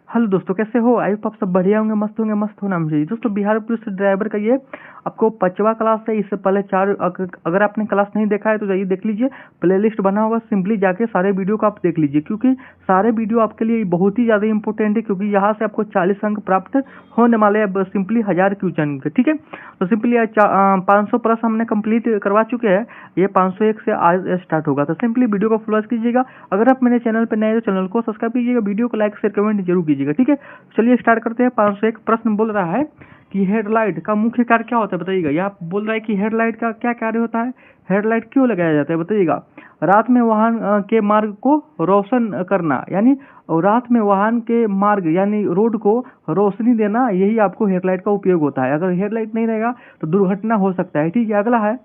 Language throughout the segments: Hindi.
हेलो दोस्तों, कैसे हो? आई होप आप सब बढ़िया होंगे, मस्त होना चाहिए। दोस्तों, बिहार पुलिस ड्राइवर का ये आपको 5वां क्लास है। इससे पहले 4 अगर आपने क्लास नहीं देखा है तो जाइए देख लीजिए। प्लेलिस्ट बना होगा, सिंपली जाके सारे वीडियो को आप देख लीजिए, क्योंकि सारे वीडियो आपके लिए बहुत ही ज़्यादा इंपॉर्टेंट है, क्योंकि यहाँ से आपको 40 अंक प्राप्त होने वाले हैं सिंपली 1000 क्वेश्चन के। ठीक है, तो सिंपली 500 प्लस हमने कंप्लीट करवा चुके हैं। ये 501 से आज स्टार्ट होगा, तो सिंपली वीडियो को फॉलो कीजिएगा। अगर आप मेरे चैनल पर नए हो तो चैनल को सब्सक्राइब कीजिएगा, वीडियो को लाइक शेयर कमेंट जरूर कीजिएगा। ठीक है, चलिए स्टार्ट करते हैं। 501 प्रश्न बोल रहा है कि हेडलाइट का मुख्य कार्य क्या होता है, बताइएगा। यहाँ बोल रहा है कि हेडलाइट का क्या कार्य होता है, हेडलाइट क्यों लगाया जाता है, बताइएगा। रात में वाहन के मार्ग को रोशन करना, यानी रात में वाहन के मार्ग यानी रोड को रोशनी देना, यही आपको हेडलाइट का उपयोग होता है। अगर हेडलाइट नहीं रहेगा तो दुर्घटना हो सकता है। ठीक है, अगला है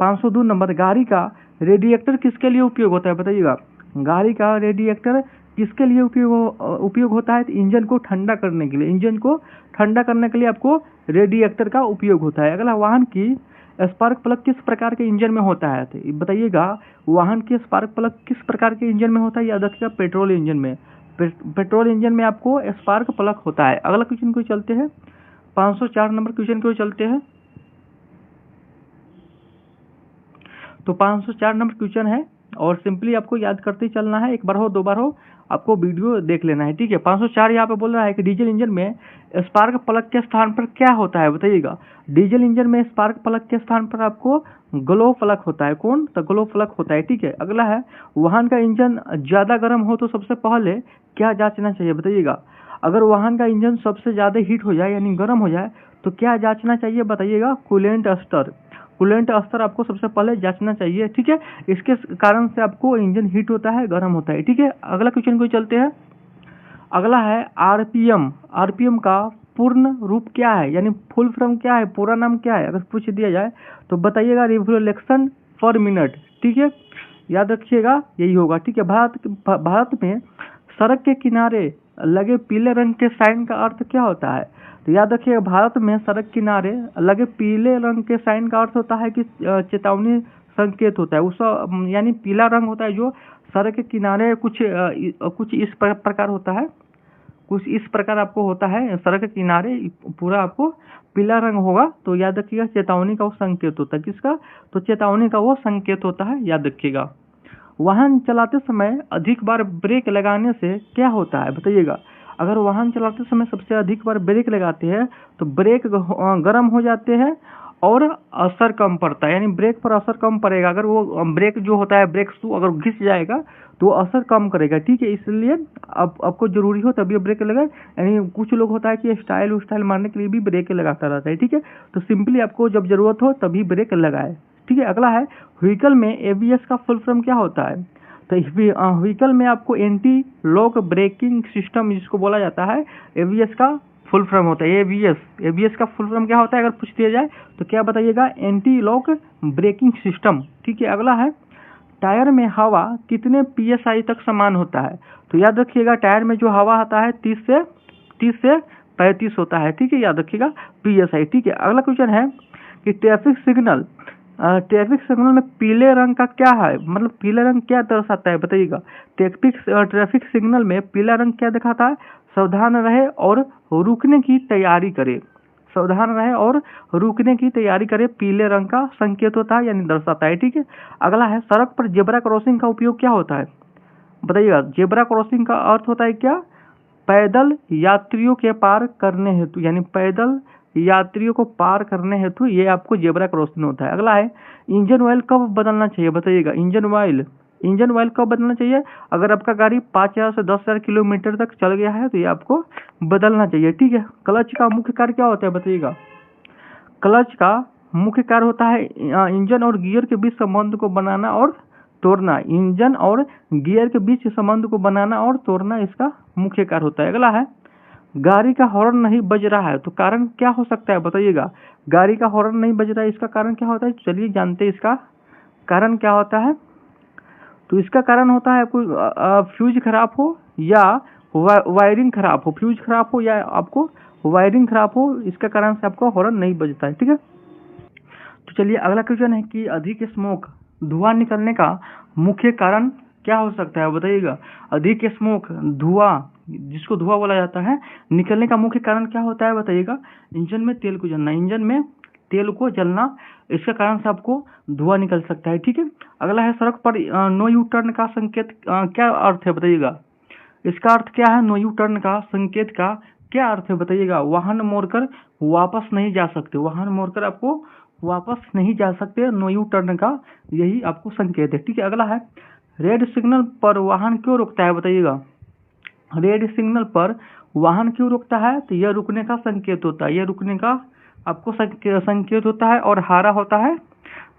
502 नंबर, गाड़ी का रेडिएटर किसके लिए उपयोग होता है, बताइएगा। गाड़ी का रेडिएटर किसके लिए उपयोग होता है? तो इंजन को ठंडा करने के लिए। इंजन को ठंडा करने के लिए आपको रेडिएटर का उपयोग होता है। अगला, वाहन की स्पार्क प्लग किस प्रकार के इंजन में होता है, तो बताइएगा। वाहन की स्पार्क प्लग किस प्रकार के इंजन में होता है? याद रखिएगा, पेट्रोल इंजन में। पेट्रोल इंजन में आपको स्पार्क प्लग होता है। अगला क्वेश्चन को चलते हैं, 504 नंबर क्वेश्चन को चलते हैं। तो 504 नंबर क्वेश्चन है और सिंपली आपको याद करते ही चलना है। एक बार हो, दो बार हो, आपको वीडियो देख लेना है। ठीक है, 504 यहाँ पे बोल रहा है कि डीजल इंजन में स्पार्क प्लग के स्थान पर क्या होता है, बताइएगा। डीजल इंजन में स्पार्क प्लग के स्थान पर आपको ग्लो प्लग होता है। कौन? तो ग्लो प्लग होता है। ठीक है, अगला है, वाहन का इंजन ज़्यादा गर्म हो तो सबसे पहले क्या जांचना चाहिए, बताइएगा। अगर वाहन का इंजन सबसे ज़्यादा हीट हो जाए यानी गर्म हो जाए तो क्या जांचना चाहिए, बताइएगा। कूलेंट स्तर। कूलेंट स्तर आपको सबसे पहले जांचना चाहिए। ठीक है, इसके कारण से आपको इंजन हीट होता है, गर्म होता है। ठीक है, अगला क्वेश्चन को चलते हैं। अगला है आरपीएम। आरपीएम का पूर्ण रूप क्या है, यानी फुल फॉर्म क्या है, पूरा नाम क्या है, अगर पूछ दिया जाए तो बताइएगा। Revolution per minute. ठीक है, याद रखिएगा, यही होगा। ठीक है, भारत में सड़क के किनारे लगे पीले रंग के साइन का अर्थ क्या होता है? तो याद रखिएगा, भारत में सड़क किनारे लगे पीले रंग के साइन का अर्थ होता है कि चेतावनी संकेत होता है। उस यानी पीला रंग होता है जो सड़क के किनारे कुछ इस प्रकार होता है, कुछ इस प्रकार आपको होता है। सड़क के किनारे पूरा आपको पीला रंग होगा, तो याद रखिएगा चेतावनी का वो संकेत होता है। किसका? तो चेतावनी का वो संकेत होता है, याद रखिएगा। वाहन चलाते समय अधिक बार ब्रेक लगाने से क्या होता है, बताइएगा। अगर वाहन चलाते समय सबसे अधिक बार ब्रेक लगाते हैं तो ब्रेक गर्म हो जाते हैं और असर कम पड़ता है, यानी ब्रेक पर असर कम पड़ेगा। अगर वो ब्रेक जो होता है, ब्रेक शू अगर घिस जाएगा तो असर कम करेगा। ठीक है, इसलिए आपको जरूरी हो तभी ब्रेक लगाए। यानी कुछ लोग होता है कि स्टाइल मारने के लिए भी ब्रेक लगाता रहता है। ठीक है, तो सिंपली आपको जब जरूरत हो तभी ब्रेक लगाए। ठीक है, अगला है, व्हीकल में एबीएस का फुल फॉर्म क्या होता है? तो व्हीकल में आपको एंटी लॉक ब्रेकिंग सिस्टम जिसको बोला जाता है, एबीएस का फुल फॉर्म होता है। एबीएस का फुल फॉर्म क्या होता है, अगर पूछ दिया जाए तो क्या बताइएगा। Anti lock braking system. ठीक है, अगला है, टायर में हवा कितने पीएसआई तक समान होता है? तो याद रखिएगा, टायर में जो हवा आता है 30 से 35 होता है। ठीक है, याद रखिएगा पीएसआई। ठीक है, अगला क्वेश्चन है कि ट्रैफिक सिग्नल में पीले रंग का क्या है, मतलब पीला रंग क्या दर्शाता है, बताइएगा। ट्रैफिक सिग्नल में पीला रंग क्या दिखाता है? सावधान रहे और रुकने की तैयारी करे। सावधान रहे और रुकने की तैयारी करे पीले रंग का संकेत होता है, यानी दर्शाता है। ठीक है, अगला है, सड़क पर जेब्रा क्रॉसिंग का उपयोग क्या होता है, बताइएगा। जेब्रा क्रॉसिंग का अर्थ होता है क्या? पैदल यात्रियों के पार करने हेतु, यानी पैदल यात्रियों को पार करने हेतु ये आपको जेब्रा क्रॉसिंग होता है। अगला है, इंजन ऑयल कब बदलना चाहिए, बताइएगा। इंजन ऑयल कब बदलना चाहिए? अगर आपका गाड़ी 5000 से 10,000 किलोमीटर तक चल गया है तो ये आपको बदलना चाहिए। ठीक है, क्लच का मुख्य कार्य क्या होता है, बताइएगा। क्लच का मुख्य कार्य होता है इंजन और गियर के बीच संबंध को बनाना और तोड़ना। इंजन और गियर के बीच संबंध को बनाना और तोड़ना इसका मुख्य कार्य होता है। अगला है, गाड़ी का हॉर्न नहीं बज रहा है तो कारण क्या हो सकता है, बताइएगा। गाड़ी का हॉर्न नहीं बज रहा है, इसका कारण क्या होता है? चलिए जानते हैं इसका कारण क्या होता है। तो इसका कारण होता है कोई फ्यूज खराब हो या वायरिंग खराब हो। फ्यूज खराब हो या आपको वायरिंग खराब हो, इसका कारण से आपको हॉर्न नहीं बजता है। ठीक है, तो चलिए अगला क्वेश्चन है कि अधिक स्मोक, धुआं निकलने का मुख्य कारण क्या हो सकता है, बताइएगा। अधिक स्मोक, धुआं जिसको धुआं बोला जाता है, निकलने का मुख्य कारण क्या होता है बताइएगा? इंजन में तेल को जलना, इंजन में तेल को जलना, इसके कारण से आपको धुआं निकल सकता है। ठीक है, अगला है सड़क पर नो यू टर्न का संकेत क्या अर्थ है बताइएगा? इसका अर्थ क्या है? नो यू टर्न का संकेत का क्या अर्थ है बताइएगा? वाहन मोड़कर वापस नहीं जा सकते, वाहन मोड़कर आपको वापस नहीं जा सकते, नो यू टर्न का यही आपको संकेत है। ठीक है, अगला है रेड सिग्नल पर वाहन क्यों रुकता है बताइएगा? रेड सिग्नल पर वाहन क्यों रुकता है? तो यह रुकने का संकेत होता है, यह रुकने का आपको संकेत होता है, और हरा होता है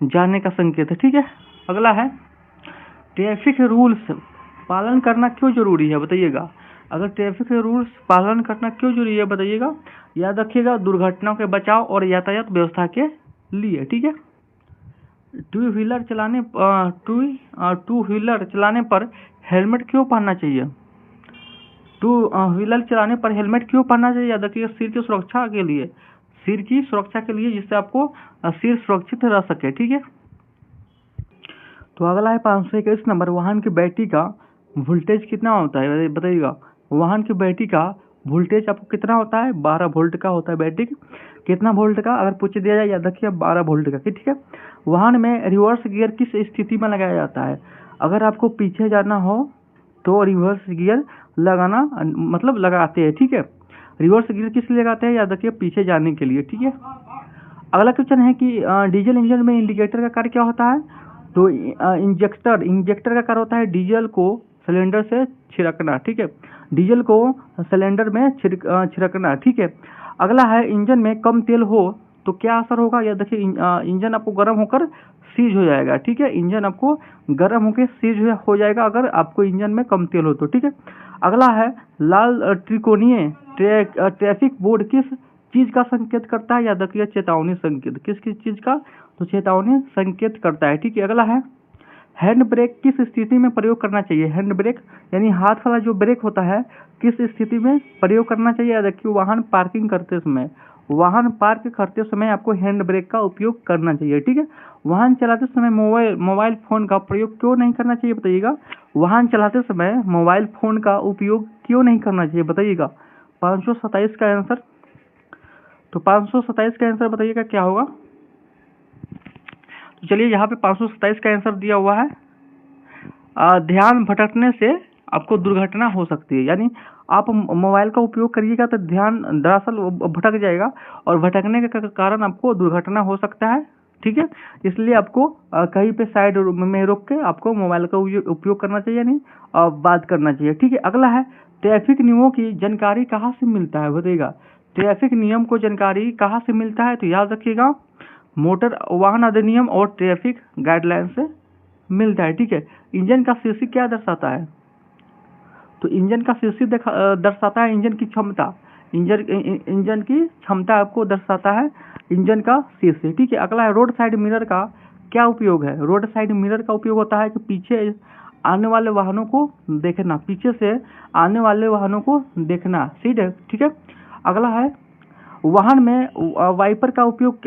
जाने का संकेत है। ठीक है, अगला है ट्रैफिक रूल्स पालन करना क्यों जरूरी है बताइएगा? अगर ट्रैफिक रूल्स पालन करना क्यों जरूरी है बताइएगा? याद रखिएगा, दुर्घटनाओं के बचाव और यातायात व्यवस्था के लिए। ठीक है, टू व्हीलर चलाने पर हेलमेट क्यों पहनना चाहिए? टू व्हीलर चलाने पर हेलमेट क्यों पहनना चाहिए? याद रखिएगा, सिर की सुरक्षा के लिए, सिर की सुरक्षा के लिए, जिससे आपको सिर सुरक्षित रह सके। ठीक है, तो अगला है 521 नंबर, वाहन की बैटरी का वोल्टेज कितना होता है बताइएगा? वाहन की बैटरी का वोल्टेज आपको कितना होता है? 12 वोल्ट का होता है बैटरी। कितना वोल्ट का अगर पूछ दिया जाए, याद रखिए 12 वोल्ट का। ठीक है, वाहन में रिवर्स गियर किस स्थिति में लगाया जाता है? अगर आपको पीछे जाना हो तो रिवर्स गियर लगाना मतलब लगाते हैं। ठीक है, रिवर्स गियर किस लिए लगाते हैं? याद रखिए पीछे जाने के लिए। ठीक है, अगला क्वेश्चन है कि डीजल इंजन में इंडिकेटर का कार्य क्या होता है? तो इंजेक्टर का कार्य होता है डीजल को सिलेंडर से छिड़कना। ठीक है, डीजल को सिलेंडर में छिड़कना। ठीक है, अगला है इंजन में कम तेल हो तो क्या असर होगा? या देखिए इंजन आपको गर्म होकर सीज हो जाएगा। ठीक है, इंजन आपको गर्म होकर सीज हो जाएगा अगर आपको इंजन में कम तेल हो तो। ठीक है, अगला है लाल त्रिकोणीय ट्रैफिक बोर्ड किस चीज का संकेत करता है? याद रखिए चेतावनी संकेत। किस चीज का? तो चेतावनी संकेत करता है। ठीक है, अगला है हैंड ब्रेक किस स्थिति में प्रयोग करना चाहिए? हैंड ब्रेक यानी हाथ वाला जो ब्रेक होता है किस स्थिति में प्रयोग करना चाहिए? याद रखिए वाहन पार्किंग करते समय, वाहन पार्क करते समय आपको हैंड ब्रेक का उपयोग करना चाहिए। ठीक है, वाहन चलाते समय मोबाइल फोन का प्रयोग क्यों नहीं करना चाहिए बताइएगा? वाहन चलाते समय मोबाइल फोन का उपयोग क्यों नहीं करना चाहिए बताइएगा? 527 का आंसर, तो 527 का आंसर बताइएगा क्या होगा? तो चलिए यहाँ पे 527 का आंसर दिया हुआ है, ध्यान भटकने से आपको दुर्घटना हो सकती है। यानी आप मोबाइल का उपयोग करिएगा तो ध्यान दरअसल भटक जाएगा, और भटकने के कारण आपको दुर्घटना हो सकता है। ठीक है, इसलिए आपको कहीं पे साइड में रोक के आपको मोबाइल का उपयोग करना चाहिए, नहीं बात करना चाहिए। ठीक है, अगला है ट्रैफिक नियमों की जानकारी कहाँ से मिलता है बताइएगा? ट्रैफिक नियम को जानकारी कहाँ से मिलता है? तो याद रखिएगा मोटर वाहन अधिनियम और ट्रैफिक गाइडलाइन से मिलता है। ठीक है, इंजन का शीर्षक क्या दर्शाता है? तो इंजन का शीर्षक दर्शाता है इंजन की क्षमता, इंजन की क्षमता आपको दर्शाता है इंजन का शीर्षक। ठीक है, अगला है रोड साइड मिरर का क्या उपयोग है? रोड साइड मिरर का उपयोग होता है कि पीछे आने वाले वाहनों को देखना, पीछे से आने वाले वाहनों को देखना। ठीक है, अगला है वाहन में वाइपर का उपयोग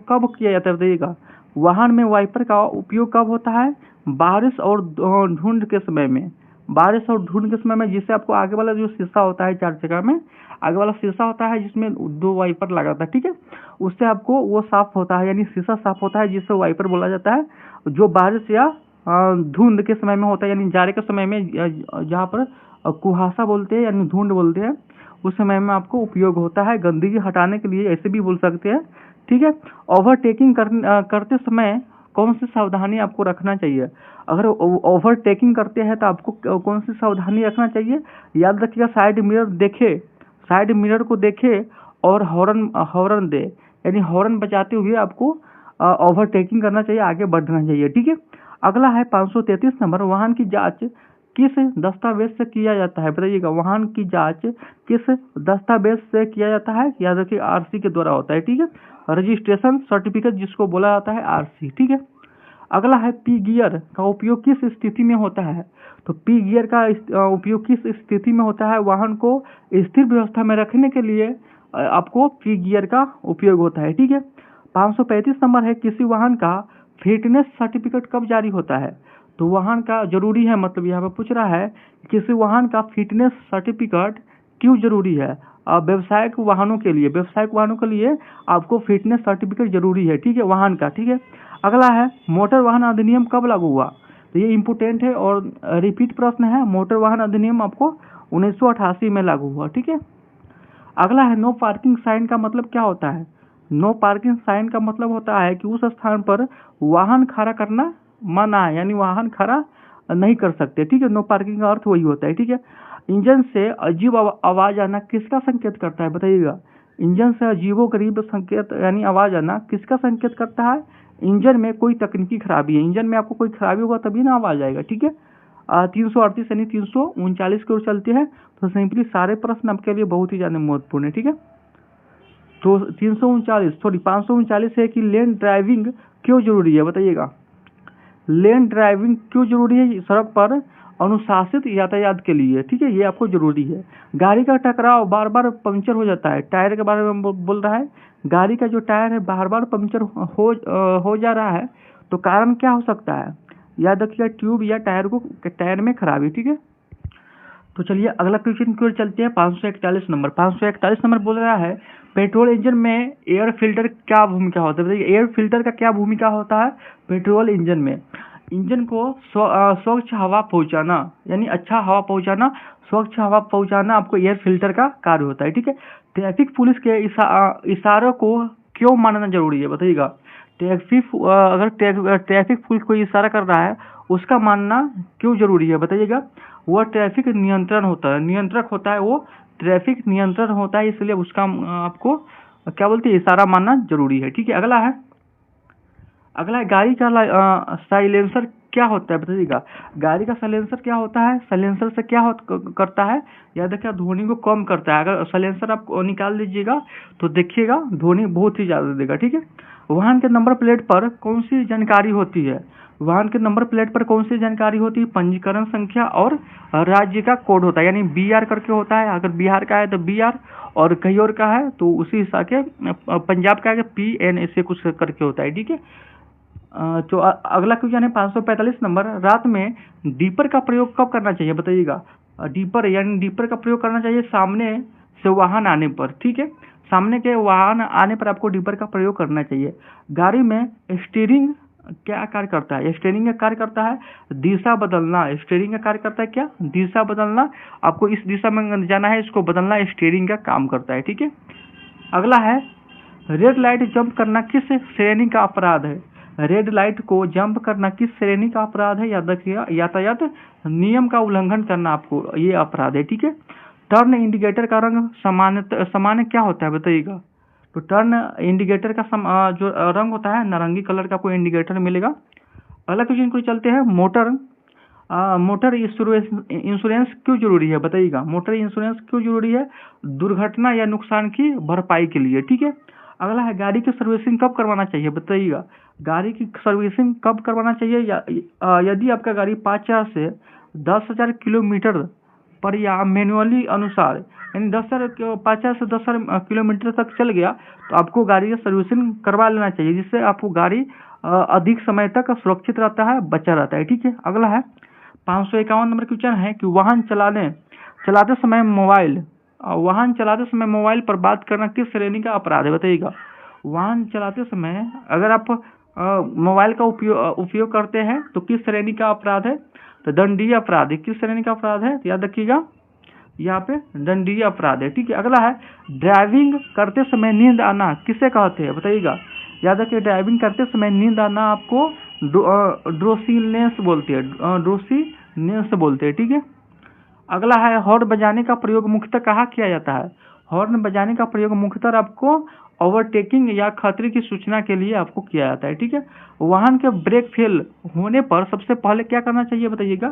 कब किया जाता है बताइएगा? वाहन में वाइपर का उपयोग कब होता है? बारिश और धुंध के समय में, बारिश और धुंध के समय में, जिससे आपको आगे वाला जो शीशा होता है चार चक्का में आगे वाला शीशा होता है जिसमें 2 वाइपर लगा होता है। ठीक है, उससे आपको वो साफ होता है, यानी शीशा साफ होता है, जिससे वाइपर बोला जाता है। जो बारिश या धुंध के समय में होता है, यानी जाड़े के समय में, जहाँ पर कुहासा बोलते हैं यानी धुंध बोलते हैं, उस समय में आपको उपयोग होता है गंदगी हटाने के लिए, ऐसे भी बोल सकते हैं। ठीक है, ओवरटेकिंग करते समय कौन सी सावधानी आपको रखना चाहिए? अगर ओवरटेकिंग करते हैं तो आपको कौन सी सावधानी रखना चाहिए? याद रखिएगा साइड मिरर को देखे और हॉर्न दे, यानी हॉर्न बजाते हुए आपको ओवरटेकिंग करना चाहिए, आगे बढ़ना चाहिए। ठीक है, अगला है 533 नंबर, वाहन की जांच किस दस्तावेज से किया जाता है बताइएगा? वाहन की जांच किस दस्तावेज से किया जाता है? याद रखिए आरसी के द्वारा होता है। ठीक है, रजिस्ट्रेशन सर्टिफिकेट जिसको बोला जाता है आरसी। ठीक है, अगला है पी गियर का उपयोग किस स्थिति में होता है? तो पी गियर का उपयोग किस स्थिति में होता है? वाहन को स्थिर व्यवस्था में रखने के लिए आपको पी गियर का उपयोग होता है। ठीक है, 535 नंबर है, किसी वाहन का फिटनेस सर्टिफिकेट कब जारी होता है? तो वाहन का जरूरी है, मतलब यहाँ पे पूछ रहा है किसी वाहन का फिटनेस सर्टिफिकेट क्यों जरूरी है। व्यावसायिक वाहनों के लिए आपको फिटनेस सर्टिफिकेट जरूरी है, ठीक है, वाहन का, ठीक है। अगला है मोटर वाहन अधिनियम कब लागू हुआ, तो ये इम्पोर्टेंट है और रिपीट प्रश्न है। मोटर वाहन अधिनियम आपको 1988 में लागू हुआ, ठीक है। अगला है नो पार्किंग साइन का मतलब क्या होता है। नो पार्किंग साइन का मतलब होता है कि उस स्थान पर वाहन खड़ा करना मना है, यानी वाहन खड़ा नहीं कर सकते, ठीक है। नो पार्किंग का अर्थ वही होता है, ठीक है। इंजन से अजीब आवाज आना किसका संकेत करता है, बताइएगा। इंजन से अजीबोगरीब संकेत यानी आवाज आना किसका संकेत करता है। इंजन में कोई तकनीकी खराबी है, इंजन में आपको कोई खराबी होगा तभी ना आवाज आएगा, ठीक है। 338 यानी 339 की ओर चलते हैं। तो सिंपली सारे प्रश्न आपके लिए बहुत ही ज्यादा महत्वपूर्ण है, ठीक है। तो 539 है कि लेन ड्राइविंग क्यों जरूरी है, बताइएगा। लेन ड्राइविंग क्यों जरूरी है, सड़क पर अनुशासित यातायात के लिए, ठीक है, ये आपको जरूरी है। गाड़ी का टकराव बार बार पंक्चर हो जाता है, टायर के बारे में बोल रहा है। गाड़ी का जो टायर है बार बार पंक्चर हो जा रहा है, तो कारण क्या हो सकता है, याद रखिएगा ट्यूब या टायर में खराबी, ठीक है। तो चलिए अगला क्वेश्चन की ओर चलते हैं। 541 नंबर बोल रहा है पेट्रोल इंजन में एयर फिल्टर क्या भूमिका होता है, बताइए। एयर फिल्टर का क्या भूमिका होता है पेट्रोल इंजन में। इंजन को स्वच्छ हवा पहुंचाना, यानी अच्छा हवा पहुंचाना, स्वच्छ हवा पहुंचाना आपको एयर फिल्टर का कार्य होता है, ठीक है। ट्रैफिक पुलिस के इशारों को क्यों मानना जरूरी है, बताइएगा। अगर ट्रैफिक पुलिस कोई इशारा कर रहा है उसका मानना क्यों जरूरी है, बताइएगा। वह ट्रैफिक नियंत्रक होता है, वो ट्रैफिक नियंत्रण होता है, इसलिए उसका आपको क्या बोलते हैं इशारा मानना जरूरी है, ठीक है। अगला है गाड़ी का साइलेंसर क्या होता है, बताइएगा। गाड़ी का साइलेंसर क्या होता है, साइलेंसर से क्या करता है, याद रखिए ध्वनि को कम करता है। अगर साइलेंसर आप निकाल लीजिएगा तो देखिएगा ध्वनि बहुत ही ज्यादा देगा, ठीक है। वाहन के नंबर प्लेट पर कौन सी जानकारी होती है, वाहन के नंबर प्लेट पर कौन सी जानकारी होती है, पंजीकरण संख्या और राज्य का कोड होता है, यानी BR करके होता है। अगर बिहार का है तो BR और कहीं और का है तो उसी हिसाब के पंजाब का है PN ऐसे कुछ करके होता है, ठीक है। तो अगला क्वेश्चन है 545 नंबर। रात में डीपर का प्रयोग कब करना चाहिए, बताइएगा। डीपर का प्रयोग करना चाहिए सामने से वाहन आने पर, ठीक है। सामने के वाहन आने पर आपको डीपर का प्रयोग करना चाहिए। गाड़ी में स्टीयरिंग क्या कार्य करता है, स्टीयरिंग का कार्य करता है दिशा बदलना। स्टीयरिंग का कार्य करता है क्या, दिशा बदलना। आपको इस दिशा में जाना है, इसको बदलना स्टीयरिंग का काम करता है, ठीक है। अगला है रेड लाइट जंप करना किस श्रेणी का अपराध है। रेड लाइट को जंप करना किस श्रेणी का अपराध है, याद रखिएगा यातायात नियम का उल्लंघन करना आपको ये अपराध है, ठीक है। टर्न इंडिकेटर का रंग सामान्य क्या होता है, बताइएगा। तो टर्न इंडिकेटर का जो रंग होता है नारंगी कलर का कोई इंडिकेटर मिलेगा। अगला क्वेश्चन को चलते हैं। मोटर इंश्योरेंस क्यों जरूरी है, बताइएगा। मोटर इंश्योरेंस क्यों जरूरी है, दुर्घटना या नुकसान की भरपाई के लिए, ठीक है। अगला है गाड़ी की सर्विसिंग कब करवाना चाहिए, बताइएगा। गाड़ी की सर्विसिंग कब करवाना चाहिए, यदि आपका गाड़ी 5,000 से 10,000 किलोमीटर पर या मैनुअली अनुसार, यानी 5,000 से 10,000 किलोमीटर तक चल गया तो आपको गाड़ी का सर्विसिंग करवा लेना चाहिए, जिससे आपको गाड़ी अधिक समय तक सुरक्षित रहता है, बचा रहता है, ठीक है। अगला है 551 नंबर क्वेश्चन है कि वाहन चलाते समय मोबाइल पर बात करना किस श्रेणी का अपराध है, बताइएगा। वाहन चलाते समय अगर आप मोबाइल का उपयोग करते हैं तो किस श्रेणी का अपराध है, तो दंडनीय अपराध है। किस श्रेणी का अपराध है, याद रखिएगा यहाँ पे दंडनीय अपराध है, ठीक है। अगला है ड्राइविंग करते समय नींद आना किसे कहते हैं, बताइएगा। याद रखिए ड्राइविंग करते समय नींद आना आपको ड्रोसीनेस बोलते हैं, ठीक है। अगला है हॉर्न बजाने का प्रयोग मुख्यतः कहाँ किया जाता है। हॉर्न बजाने का प्रयोग मुख्यतः आपको ओवरटेकिंग या खतरे की सूचना के लिए आपको किया जाता है, ठीक है। वाहन के ब्रेक फेल होने पर सबसे पहले क्या करना चाहिए, बताइएगा।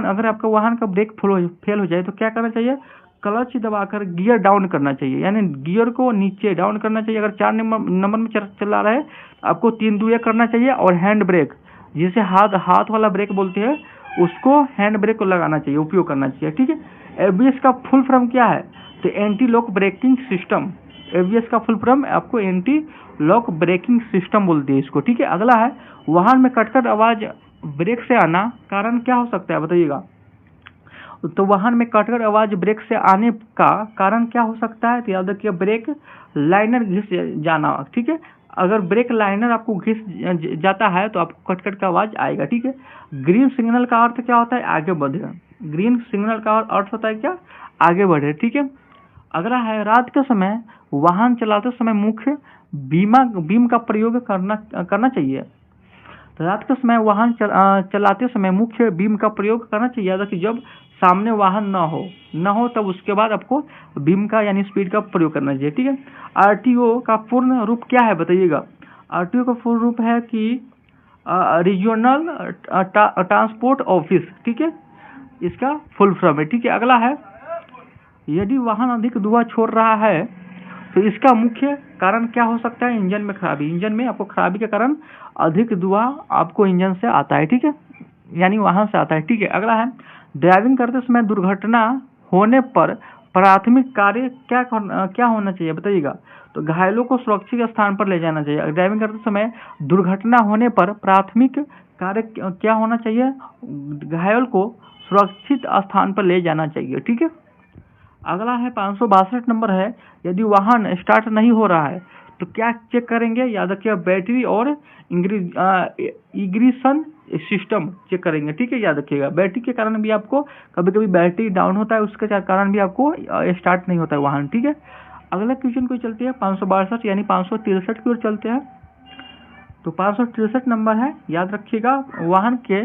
अगर आपका वाहन का ब्रेक फेल हो जाए तो क्या करना चाहिए, क्लच दबाकर गियर डाउन करना चाहिए, यानी गियर को नीचे डाउन करना चाहिए। अगर 4 नंबर में चला रहा है आपको 3 2 1 करना चाहिए, और हैंड ब्रेक जिसे हाथ वाला ब्रेक बोलते हैं उसको हैंड ब्रेक को लगाना चाहिए, उपयोग करना चाहिए, ठीक है। ABS का फुल फॉर्म क्या है, तो anti lock braking system. ABS का फुल फॉर्म आपको एंटी लॉक ब्रेकिंग सिस्टम बोलते हैं इसको, ठीक है। अगला है वाहन में कटकट आवाज ब्रेक से आना कारण क्या हो सकता है बताइएगा। तो वाहन में कटकर आवाज ब्रेक से आने का कारण क्या हो सकता है, तो याद रखिए ब्रेक लाइनर घिस जाना। ठीक है, अगर ब्रेक लाइनर आपको घिस जाता है तो आपको कटकट का आवाज आएगा। ठीक है, ग्रीन सिग्नल का अर्थ क्या होता है, आगे बढ़े। ग्रीन सिग्नल का अर्थ होता है क्या, आगे बढ़े। ठीक है, अगला है रात के समय वाहन चलाते समय मुख्य बीम का प्रयोग करना चाहिए। तो रात के समय वाहन चलाते समय मुख्य बीम का प्रयोग करना चाहिए। याद रखिए जब सामने वाहन न हो तब उसके बाद आपको बीम का यानी स्पीड का प्रयोग करना चाहिए। ठीक है, आरटीओ का पूर्ण रूप क्या है बताइएगा। आरटीओ का पूर्ण रूप है कि रीजनल ट्रांसपोर्ट ऑफिस। ठीक है, इसका फुल फॉर्म है। ठीक है, अगला है यदि वाहन अधिक धुआं छोड़ रहा है तो इसका मुख्य कारण क्या हो सकता है, इंजन में खराबी। इंजन में आपको खराबी के कारण अधिक धुआं आपको इंजन से आता है। ठीक है, यानी वाहन से आता है। ठीक है, अगला है ड्राइविंग करते समय दुर्घटना होने पर प्राथमिक कार्य क्या होना चाहिए बताइएगा। तो घायलों को सुरक्षित स्थान पर ले जाना चाहिए। ड्राइविंग करते समय दुर्घटना होने पर प्राथमिक कार्य क्या होना चाहिए, घायल को सुरक्षित स्थान पर ले जाना चाहिए। ठीक है, अगला है 562 नंबर है, यदि वाहन स्टार्ट नहीं हो रहा है तो क्या चेक करेंगे। याद रखिए बैटरी और इग्निशन सिस्टम चेक करेंगे। ठीक है, याद रखिएगा बैटरी के कारण भी आपको कभी कभी बैटरी डाउन होता है, उसके कारण भी आपको स्टार्ट नहीं होता है वाहन। ठीक है, अगला क्वेश्चन को चलते हैं 562 यानी 563 की ओर चलते हैं। तो 563 नंबर है, याद रखिएगा वाहन के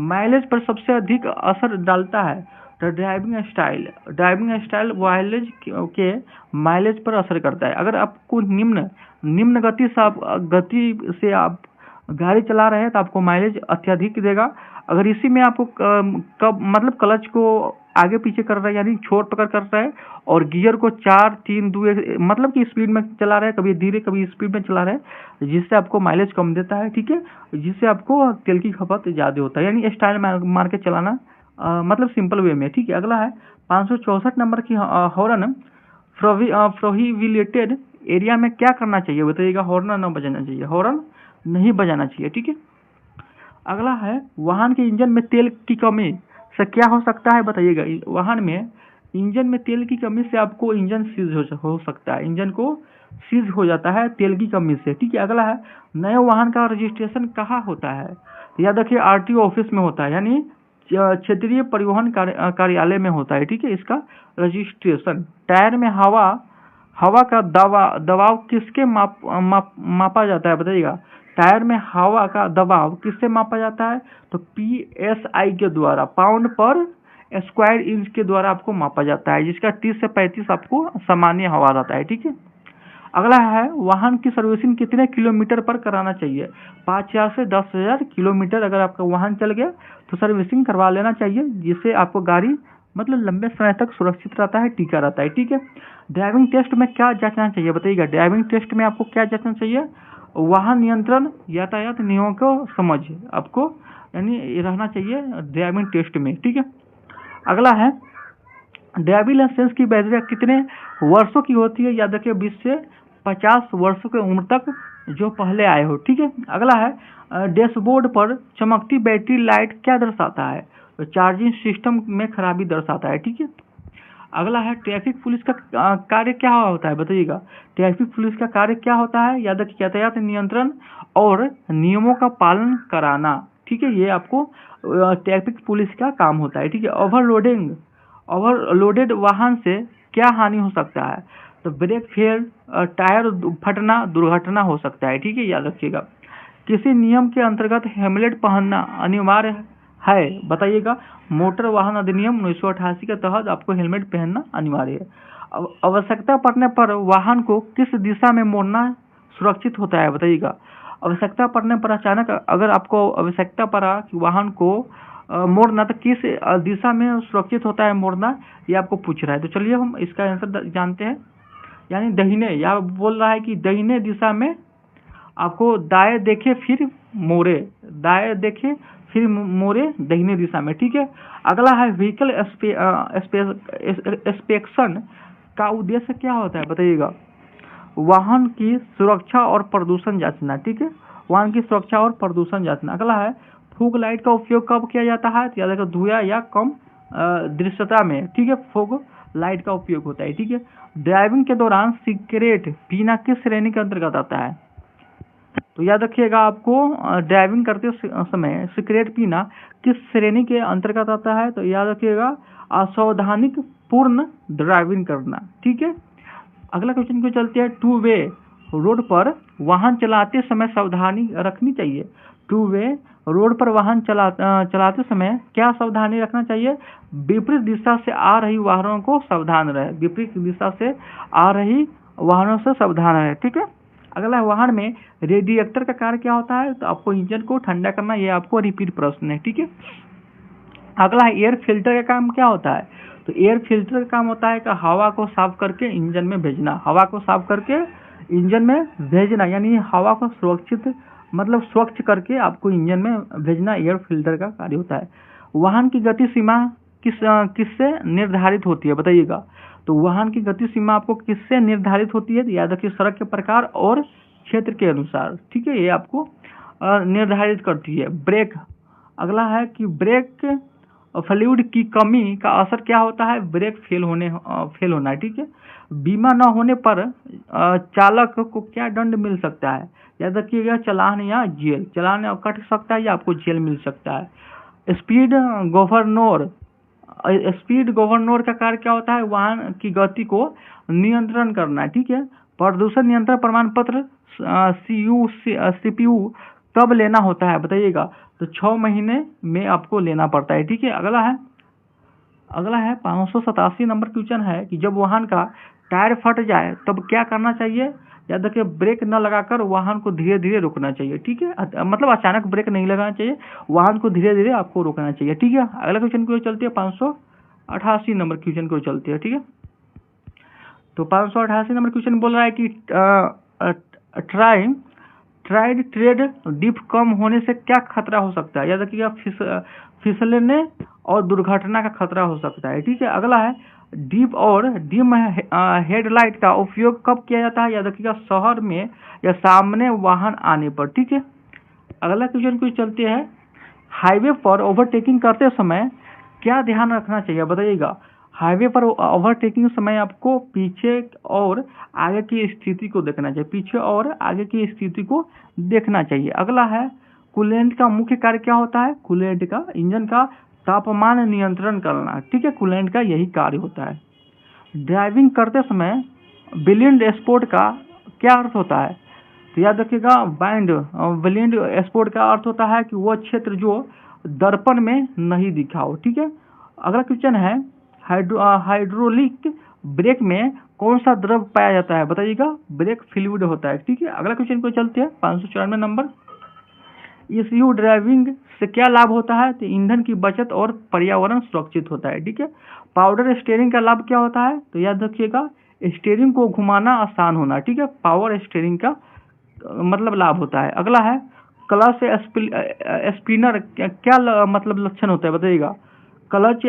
माइलेज पर सबसे अधिक असर डालता है। तो ड्राइविंग स्टाइल माइलेज के माइलेज पर असर करता है। अगर आपको निम्न गति से आप गाड़ी चला रहे हैं तो आपको माइलेज अत्यधिक देगा। अगर इसी में आपको मतलब क्लच को आगे पीछे कर रहा है यानी छोड़ पकड़ कर रहा है और गियर को 4 3 2 मतलब कि स्पीड में चला रहा है, कभी धीरे कभी स्पीड में चला रहा है, जिससे आपको माइलेज कम देता है। ठीक है, जिससे आपको तेल की खपत ज़्यादा होता है, यानी स्टाइल मार के चलाना मतलब सिंपल वे में। ठीक है, अगला है 564 नंबर की हॉर्न प्रोहिबिटेड एरिया में क्या करना चाहिए बताइएगा। हॉर्न न बजाना चाहिए, हॉर्न नहीं बजाना चाहिए। ठीक है, अगला है वाहन के इंजन में तेल की कमी से क्या हो सकता है बताइएगा। वाहन में इंजन में तेल की कमी से आपको इंजन सीज हो सकता है, इंजन को सीज हो जाता है तेल की कमी से। ठीक है, अगला है नए वाहन का रजिस्ट्रेशन कहाँ होता है। याद रखिए आरटीओ ऑफिस में होता है, यानी क्षेत्रीय परिवहन कार्यालय में होता है। ठीक है, इसका रजिस्ट्रेशन। टायर में हवा का दबाव किसके मापा जाता है बताइएगा। टायर में हवा का दबाव किससे मापा जाता है, तो PSI के द्वारा, पाउंड पर स्क्वायर इंच के द्वारा आपको मापा जाता है, जिसका 30 से 35 आपको सामान्य हवा रहता है। ठीक है, अगला है वाहन की सर्विसिंग कितने किलोमीटर पर कराना चाहिए। 5,000 से 10,000 किलोमीटर अगर आपका वाहन चल गया तो सर्विसिंग करवा लेना चाहिए, जिससे आपको गाड़ी मतलब लंबे समय तक सुरक्षित रहता है, टिका रहता है। ठीक है, ड्राइविंग टेस्ट में क्या जांचना चाहिए बताइएगा। ड्राइविंग टेस्ट में आपको क्या जांचना चाहिए, वाहन नियंत्रण यातायात नियमों को समझ आपको यानी रहना चाहिए ड्राइविंग टेस्ट में। ठीक है, अगला है ड्राइविंग लाइसेंस की वैधता कितने वर्षों की होती है। याद रखिए 20 से 50 वर्षों की उम्र तक जो पहले आए हो। ठीक है, अगला है डैशबोर्ड पर चमकती बैटरी लाइट क्या दर्शाता है, तो चार्जिंग सिस्टम में खराबी दर्शाता है। ठीक है, अगला है ट्रैफिक पुलिस का कार्य क्या होता है बताइएगा। ट्रैफिक पुलिस का कार्य क्या होता है, याद रखिए यातायात नियंत्रण और नियमों का पालन कराना। ठीक है, ये आपको ट्रैफिक पुलिस का काम होता है। ठीक है, ओवरलोडेड वाहन से क्या हानि हो सकता है, तो ब्रेक फेल, टायर फटना, दुर्घटना हो सकता है। ठीक है, याद रखिएगा किसी नियम के अंतर्गत हेलमेट पहनना अनिवार्य है बताइएगा। मोटर वाहन अधिनियम 1988 के तहत आपको हेलमेट पहनना अनिवार्य है। आवश्यकता पड़ने पर वाहन को किस दिशा में मोड़ना सुरक्षित होता है बताइएगा। आवश्यकता पड़ने पर अचानक अगर आपको आवश्यकता पड़ा कि वाहन को मोड़ना, तो किस दिशा में सुरक्षित होता है मोड़ना, ये आपको पूछ रहा है। तो चलिए हम इसका आंसर जानते हैं, यानी दाहिने, यहाँ बोल रहा है कि दाहिने दिशा में आपको दाएं देखे फिर मोड़े, दाएं देखे फिर मोड़े दाहिने दिशा में। ठीक है, अगला है व्हीकल इंस्पेक्शन का उद्देश्य क्या होता है बताइएगा। वाहन की सुरक्षा और प्रदूषण जांचना। ठीक है, वाहन की सुरक्षा और प्रदूषण जांचना। अगला है फोग लाइट का उपयोग कब किया जाता है? तो याद रखो धुआं या कम दृश्यता में, ठीक है, फोग लाइट का उपयोग होता है, ठीक है। ड्राइविंग के दौरान सिगरेट पीना किस श्रेणी के अंतर्गत आता है? तो याद रखिएगा आपको ड्राइविंग करते समय सिगरेट पीना किस श्रेणी के अंतर्गत आता है? तो याद रखिएगा असावधानिक पूर्ण ड्राइविंग करना, ठीक है। अगला क्वेश्चन को चलते हैं। टू वे रोड पर वाहन चलाते समय सावधानी रखनी चाहिए। टू वे रोड पर वाहन चलाते समय क्या सावधानी रखना चाहिए? विपरीत दिशा से आ रही वाहनों को सावधान रहे, विपरीत दिशा से आ रही वाहनों से सावधान रहे, ठीक है। अगला वाहन में रेडिएटर का कार्य क्या होता है? तो आपको इंजन को ठंडा करना, ये आपको रिपीट प्रश्न है, ठीक है। अगला है एयर फिल्टर का काम क्या होता है? तो एयर फिल्टर का काम होता है कि हवा को साफ करके इंजन में भेजना, हवा को साफ करके इंजन में भेजना, यानी हवा को सुरक्षित मतलब स्वच्छ करके आपको इंजन में भेजना एयर फिल्टर का कार्य होता है। वाहन की गति सीमा किससे निर्धारित होती है बताइएगा? तो वाहन की गति सीमा आपको किससे निर्धारित होती है? तो याद रखिए सड़क के प्रकार और क्षेत्र के अनुसार, ठीक है, ये आपको निर्धारित करती है। ब्रेक, अगला है कि ब्रेक फ्लूइड की कमी का असर क्या होता है? ब्रेक फेल होना है, ठीक है। बीमा न होने पर चालक को क्या दंड मिल सकता है? याद रखिएगा चालान या जेल, चालान कट सकता है या आपको जेल मिल सकता है। स्पीड गवर्नर का कार्य क्या होता है? वाहन की गति को नियंत्रण करना है, ठीक है। प्रदूषण नियंत्रण प्रमाण पत्र CPU कब लेना होता है बताइएगा? तो 6 महीने में आपको लेना पड़ता है, ठीक है। अगला है 587 नंबर क्वेश्चन है कि जब वाहन का टायर फट जाए तब क्या करना चाहिए? याद रखिए ब्रेक न लगाकर वाहन को धीरे धीरे रोकना चाहिए, ठीक है। मतलब अचानक ब्रेक नहीं लगाना चाहिए, वाहन को धीरे धीरे आपको रोकना चाहिए, ठीक है। अगला क्वेश्चन को चलते हैं 588 नंबर क्वेश्चन को चलते हैं, ठीक है। तो 588 नंबर क्वेश्चन बोल रहा है कि ट्राइड ट्रेड डिप कम होने से क्या खतरा हो सकता है? याद रखिएगा फिसलने और दुर्घटना का खतरा हो सकता है, ठीक है। अगला है डीप और डिम हेडलाइट का उपयोग कब किया जाता है? याद रखिएगा शहर में या सामने वाहन आने पर, ठीक है। अगला क्वेश्चन को चलते हैं। हाईवे पर ओवरटेकिंग करते समय क्या ध्यान रखना चाहिए बताइएगा? हाईवे पर ओवरटेकिंग समय आपको पीछे और आगे की स्थिति को देखना चाहिए, पीछे और आगे की स्थिति को देखना चाहिए। अगला है कूलेंट का मुख्य कार्य क्या होता है? कूलेंट का इंजन का तापमान नियंत्रण करना, ठीक है, कूलेंट का यही कार्य होता है। ड्राइविंग करते समय ब्लाइंड स्पॉट का क्या अर्थ होता है? तो याद रखिएगा ब्लाइंड स्पॉट का अर्थ होता है कि वह क्षेत्र जो दर्पण में नहीं दिखा हो, ठीक है। अगला क्वेश्चन है हाइड्रोलिक ब्रेक में कौन सा द्रव पाया जाता है बताइएगा? ब्रेक फ्लूइड होता है, ठीक है। अगला क्वेश्चन को चलते हैं 594 नंबर। ECU ड्राइविंग से क्या लाभ होता है? तो ईंधन की बचत और पर्यावरण सुरक्षित होता है, ठीक है। पावर स्टीयरिंग का लाभ क्या होता है? तो याद रखिएगा स्टीयरिंग को घुमाना आसान होना, ठीक है, पावर स्टीयरिंग का मतलब लाभ होता है। अगला है क्लच स्पिनर क्या मतलब लक्षण होता है बताइएगा? क्लच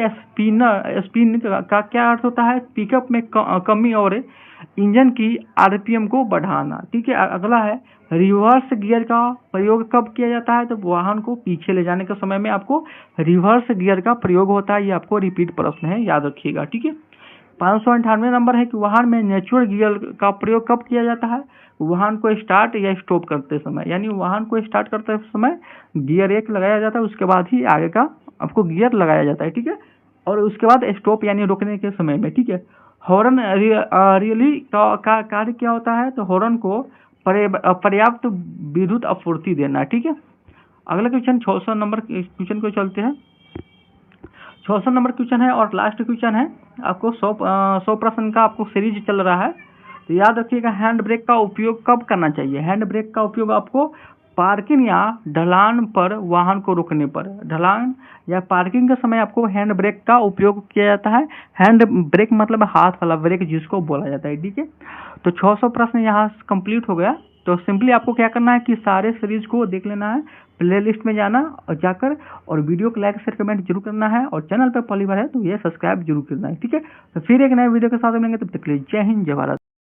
स्पिन का क्या अर्थ होता है? पिकअप में कमी और इंजन की RPM को बढ़ाना, ठीक है। अगला है रिवर्स गियर का प्रयोग कब किया जाता है? तो वाहन को पीछे ले जाने के समय में आपको रिवर्स गियर का प्रयोग होता है, ये आपको रिपीट प्रश्न है, याद रखिएगा, ठीक है। 598 नंबर है कि वाहन में नेचुरल गियर का प्रयोग कब किया जाता है? वाहन को स्टार्ट या स्टॉप करते समय, यानी वाहन को स्टार्ट करते समय गियर 1 लगाया जाता है, उसके बाद ही आगे का आपको गियर लगाया जाता है, ठीक है, और उसके बाद स्टॉप यानी रोकने के समय में, ठीक है। हॉर्न रियली का कार्य क्या होता है? तो हॉर्न को पर्याप्त विद्युत आपूर्ति देना, ठीक है। अगला क्वेश्चन 600 नंबर क्वेश्चन को चलते हैं। 600 नंबर क्वेश्चन है और लास्ट क्वेश्चन है। आपको 100 प्रश्न का आपको सीरीज चल रहा है, तो याद रखिएगा हैंड ब्रेक का उपयोग कब करना चाहिए? हैंड ब्रेक का उपयोग आपको पार्किंग या ढलान पर वाहन को रोकने पर, ढलान या पार्किंग के समय आपको हैंड ब्रेक का उपयोग किया जाता है। हैंड ब्रेक मतलब हाथ वाला ब्रेक जिसको बोला जाता है, ठीक है। तो 600 प्रश्न यहाँ कंप्लीट हो गया। तो सिंपली आपको क्या करना है कि सारे सीरीज को देख लेना है, प्लेलिस्ट में जाना और जाकर और वीडियो को लाइक शेयर कमेंट जरूर करना है, और चैनल पर पहली बार है तो ये सब्सक्राइब जरूर करना है, ठीक है। तो फिर एक नए वीडियो के साथ मिलेंगे, तब तक के लिए जय हिंद जय भारत।